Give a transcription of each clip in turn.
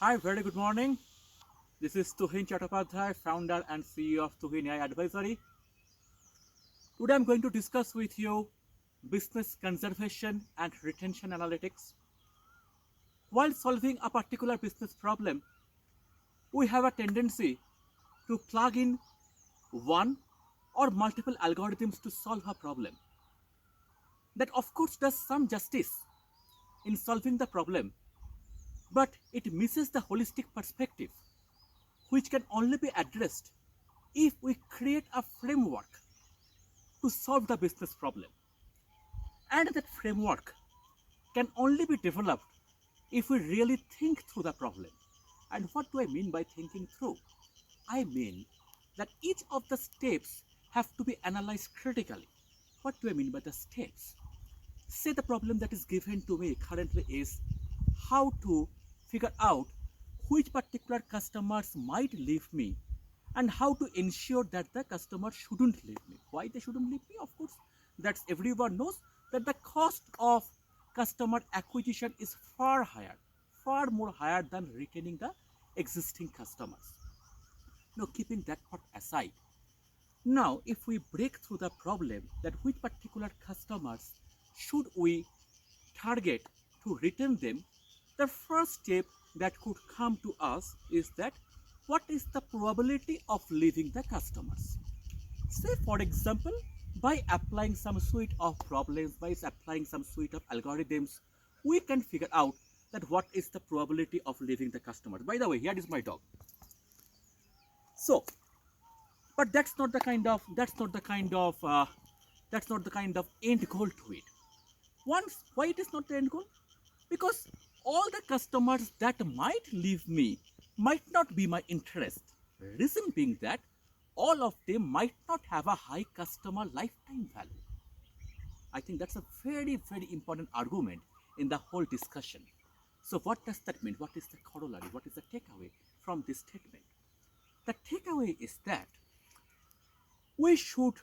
Hi, very good morning. This is Tuhin Chattopadhyay, founder and CEO of Tuhin AI Advisory. Today I'm going to discuss with you business conservation and retention analytics. While solving a particular business problem, we have a tendency to plug in one or multiple algorithms to solve a problem. That of course does some justice in solving the problem, but it misses the holistic perspective, which can only be addressed if we create a framework to solve the business problem. And that framework can only be developed if we really think through the problem. And what do I mean by thinking through? I mean that each of the steps have to be analyzed critically. What do I mean by the steps? Say the problem that is given to me currently is how to figure out which particular customers might leave me and how to ensure that the customer shouldn't leave me. Why they shouldn't leave me? Of course, that's everyone knows that the cost of customer acquisition is far more higher than retaining the existing customers. Now, keeping that part aside, now if we break through the problem that which particular customers should we target to retain them, the first step that could come to us is that what is the probability of leaving the customers? Say, for example, by applying some suite of problems, by applying some suite of algorithms, we can figure out that what is the probability of leaving the customers. By the way, here is my dog. So, but that's not the kind of end goal to it. Once, why it is not the end goal? Because all the customers that might leave me might not be my interest. Reason being that all of them might not have a high customer lifetime value. I think that's a very important argument in the whole discussion. So what does that mean? What is the corollary? What is the takeaway from this statement? The takeaway is that we should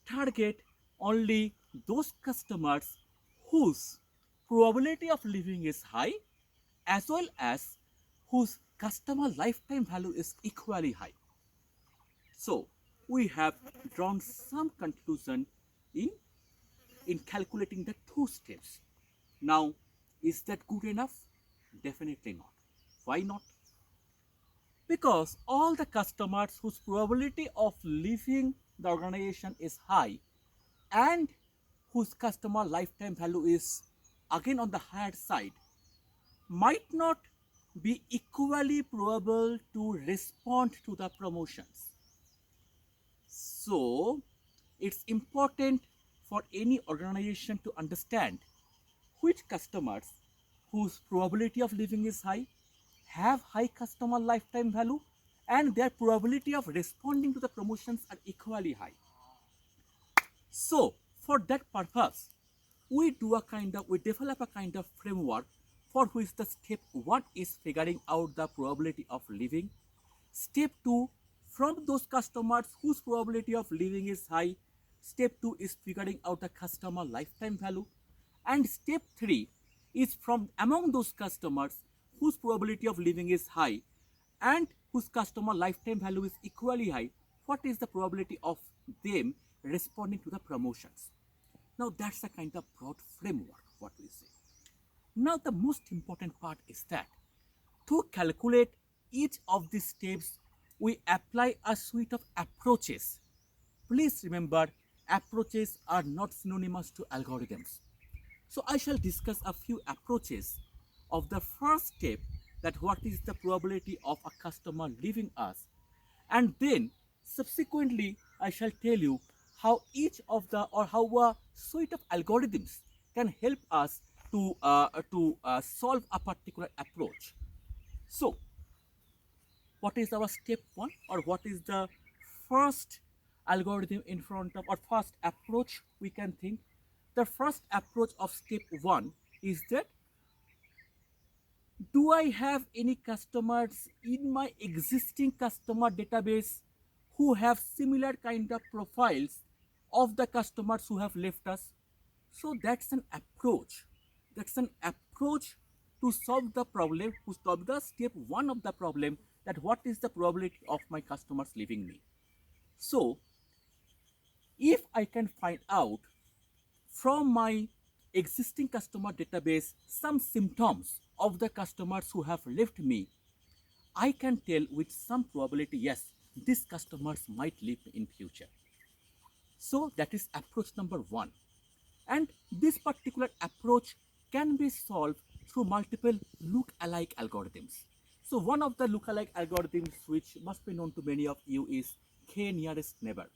target only those customers whose probability of leaving is high as well as whose customer lifetime value is equally high. So we have drawn some conclusion in, in calculating the two steps. Now, is that good enough? Definitely not. Why not? Because all the customers whose probability of leaving the organization is high and whose customer lifetime value is again on the higher side might not be equally probable to respond to the promotions. So, it's important for any organization to understand which customers whose probability of leaving is high have high customer lifetime value and their probability of responding to the promotions are equally high. So, for that purpose, we develop a kind of framework for which the step 1 is figuring out the probability of leaving. Step 2, from those customers whose probability of leaving is high, step 2 is figuring out the customer lifetime value. And step 3 is from among those customers whose probability of leaving is high and whose customer lifetime value is equally high, what is the probability of them responding to the promotions? Now that's a kind of broad framework, what we say. Now the most important part is that to calculate each of these steps, we apply a suite of approaches. Please remember, approaches are not synonymous to algorithms. So I shall discuss a few approaches of the first step, that what is the probability of a customer leaving us, and then subsequently I shall tell you how each of the or how a suite of algorithms can help us to solve a particular approach. So what is our step 1, or what is the first algorithm in front of, or first approach we can think? The first approach of step 1 is that, do I have any customers in my existing customer database who have similar kind of profiles of the customers who have left us? So that's an approach. That's an approach to solve the problem, to solve the step one of the problem, that what is the probability of my customers leaving me. So if I can find out from my existing customer database some symptoms of the customers who have left me, I can tell with some probability, yes, these customers might leave in future. So that is approach number one. And this particular approach can be solved through multiple look-alike algorithms. So one of the look-alike algorithms which must be known to many of you is k nearest neighbor.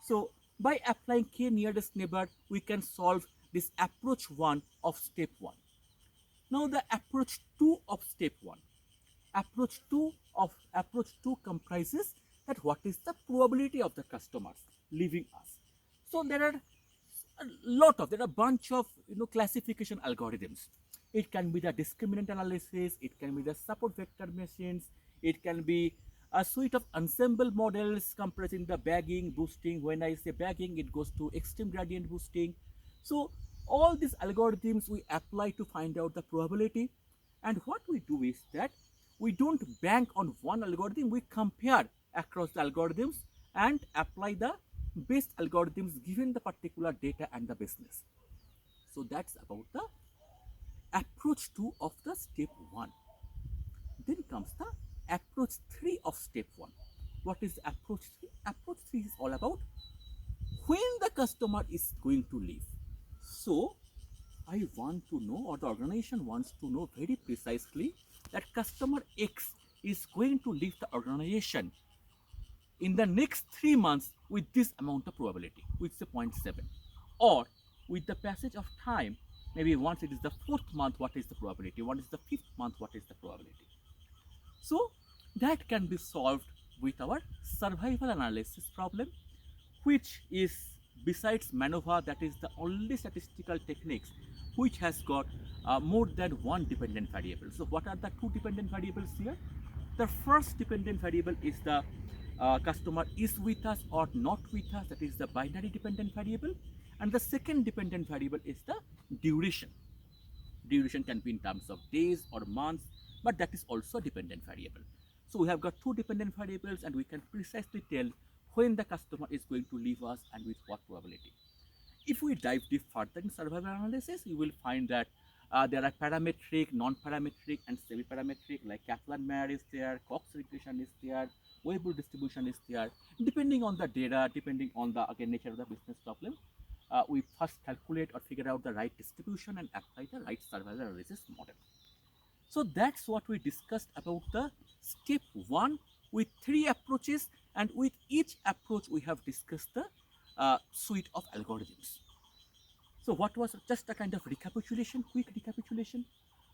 So by applying k nearest neighbor, we can solve this approach 1 of step 1. Now the approach 2 of step 1. Approach 2 comprises that what is the probability of the customers leaving us. So there are a bunch of classification algorithms. It can be the discriminant analysis, it can be the support vector machines, it can be a suite of ensemble models comprising the bagging, boosting. When I say bagging, it goes to extreme gradient boosting. So all these algorithms we apply to find out the probability, and what we do is that we don't bank on one algorithm, we compare across the algorithms and apply the best algorithms given the particular data and the business. So that's about the approach 2 of the step 1. Then comes the approach 3 of step 1. What is approach 3? Approach 3 is all about when the customer is going to leave. So I want to know, or the organization wants to know very precisely, that customer X is going to leave the organization in the next 3 months with this amount of probability, with say 0.7, or with the passage of time, maybe once it is the 4th month, what is the probability, once it is the 5th month, what is the probability. So that can be solved with our survival analysis problem, which is, besides MANOVA, that is the only statistical techniques which has got more than one dependent variable. So what are the 2 dependent variables here? The first dependent variable is the customer is with us or not with us, that is the binary dependent variable. And the second dependent variable is the duration. Duration can be in terms of days or months, but that is also a dependent variable. So we have got 2 dependent variables, and we can precisely tell when the customer is going to leave us and with what probability. If we dive deep further in survival analysis, you will find that there are parametric, non-parametric, and semi-parametric, like Kaplan-Meier is there, Cox regression is there, Weibull distribution is there. Depending on the data, depending on the nature of the business problem, we first calculate or figure out the right distribution and apply the right survival analysis model. So that's what we discussed about the step 1 with 3 approaches, and with each approach we have discussed the suite of algorithms. So what was, just a kind of recapitulation, quick recapitulation.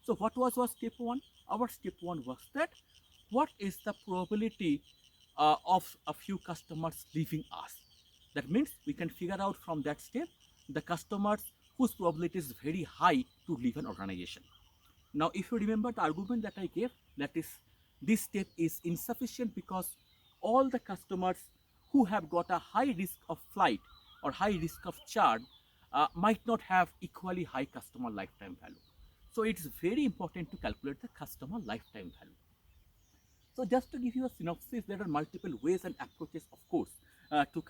So what was step 1? Our step 1 was that what is the probability of a few customers leaving us. That means we can figure out from that step the customers whose probability is very high to leave an organization. Now if you remember the argument that I gave, that is, this step is insufficient because all the customers who have got a high risk of flight or high risk of churn might not have equally high customer lifetime value. So it's very important to calculate the customer lifetime value. So just to give you a synopsis, there are multiple ways and approaches, of course, to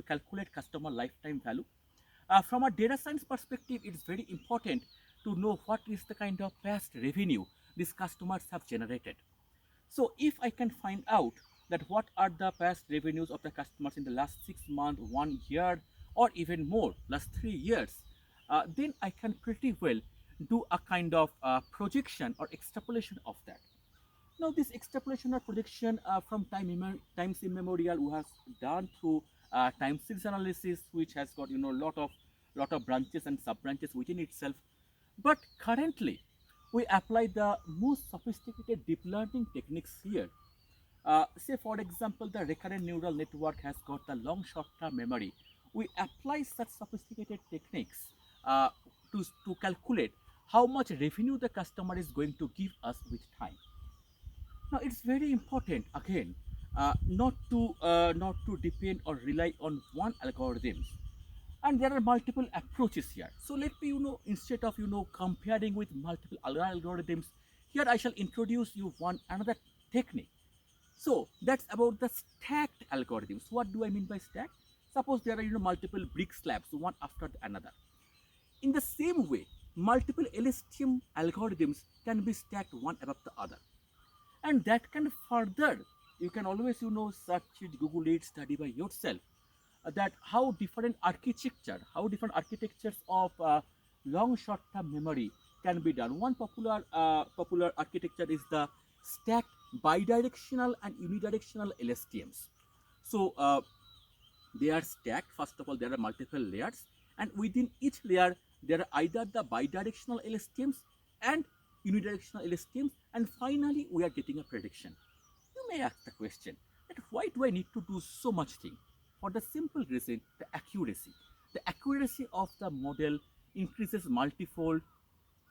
calculate customer lifetime value. From a data science perspective, it's very important to know what is the kind of past revenue these customers have generated. So if I can find out that what are the past revenues of the customers in the last 6 months, 1 year, or even more, last 3 years, then I can pretty well do a kind of projection or extrapolation of that. Now this extrapolation or projection from times immemorial we have done through time series analysis, which has got lot of branches and sub branches within itself. But currently we apply the most sophisticated deep learning techniques here. Say for example, the recurrent neural network has got the long short-term memory. We apply such sophisticated techniques to calculate how much revenue the customer is going to give us with time. Now it's very important again not to depend or rely on one algorithm. And there are multiple approaches here. So let me, instead of, comparing with multiple other algorithms, here I shall introduce you one another technique. So that's about the stacked algorithms. What do I mean by stacked? Suppose there are, multiple brick slabs, one after another. In the same way, multiple LSTM algorithms can be stacked one above the other. And that can further, you can always, search it, Google it, study by yourself, that how different architectures of long short-term memory can be done. One popular architecture is the stacked bidirectional and unidirectional LSTMs. So they are stacked. First of all, there are multiple layers, and within each layer there are either the bidirectional LSTMs and unidirectional LSTMs, and finally we are getting a prediction. You may ask the question that why do I need to do so much thing? For the simple reason, the accuracy. The accuracy of the model increases multifold.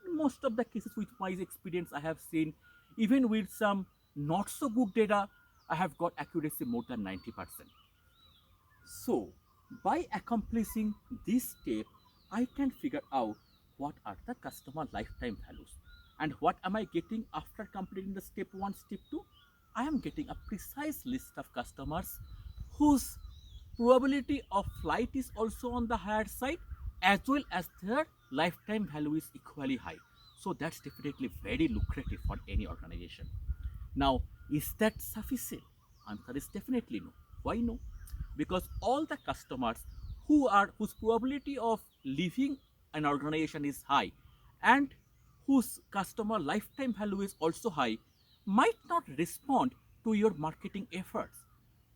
In most of the cases, with my experience, I have seen, even with some not so good data, I have got accuracy more than 90%. So, by accomplishing this step, I can figure out what are the customer lifetime values and what am I getting after completing the step 1, step 2. I am getting a precise list of customers whose probability of flight is also on the higher side, as well as their lifetime value is equally high. So that's definitely very lucrative for any organization. Now, is that sufficient? Answer is definitely no. Why no? Because all the customers whose probability of leaving an organization is high and whose customer lifetime value is also high might not respond to your marketing efforts.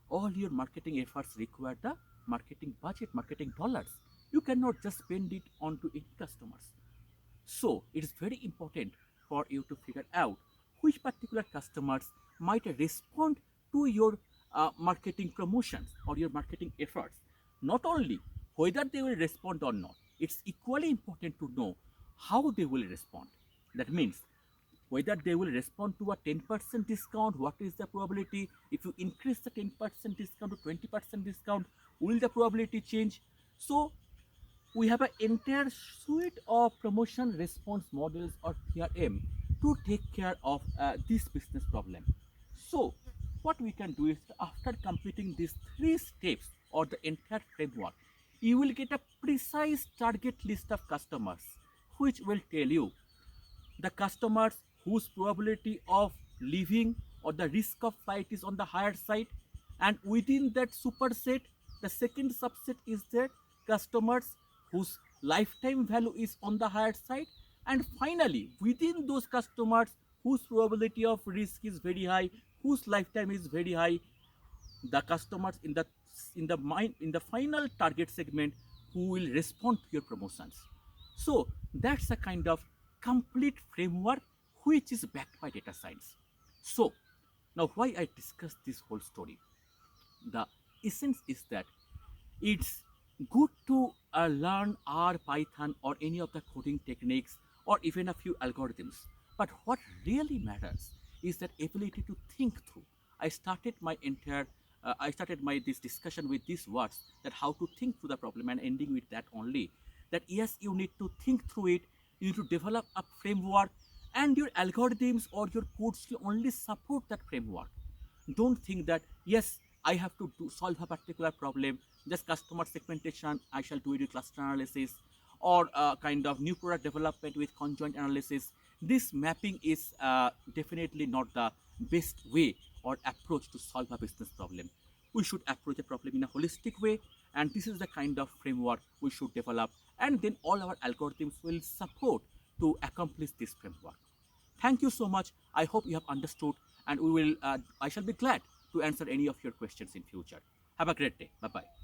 All your marketing efforts require the marketing budget, marketing dollars. You cannot just spend it onto any customers. So it is very important for you to figure out which particular customers might respond to your marketing promotions or your marketing efforts. Not only whether they will respond or not, it's equally important to know how they will respond. That means whether they will respond to a 10% discount, what is the probability? If you increase the 10% discount to 20% discount, will the probability change? So we have an entire suite of promotion response models or PRM to take care of this business problem. So what we can do is, after completing these 3 steps or the entire framework, you will get a precise target list of customers which will tell you the customers whose probability of leaving or the risk of flight is on the higher side, and within that superset, the second subset is that customers whose lifetime value is on the higher side, and finally within those customers whose probability of risk is very high, whose lifetime is very high, the customers in the final target segment who will respond to your promotions. So that's a kind of complete framework which is backed by data science. So now why I discuss this whole story? The essence is that it's good to learn R, Python, or any of the coding techniques, or even a few algorithms. But what really matters is that ability to think through. I started my this discussion with these words, that how to think through the problem, and ending with that only. That yes, you need to think through it. You need to develop a framework, and your algorithms or your codes will only support that framework. Don't think that yes, I have to solve a particular problem, just customer segmentation, I shall do it with cluster analysis, or kind of new product development with conjoint analysis. This mapping is definitely not the best way or approach to solve a business problem. We should approach a problem in a holistic way, and this is the kind of framework we should develop, and then all our algorithms will support to accomplish this framework. Thank you so much. I hope you have understood, and I shall be glad to answer any of your questions in future. Have a great day. Bye bye.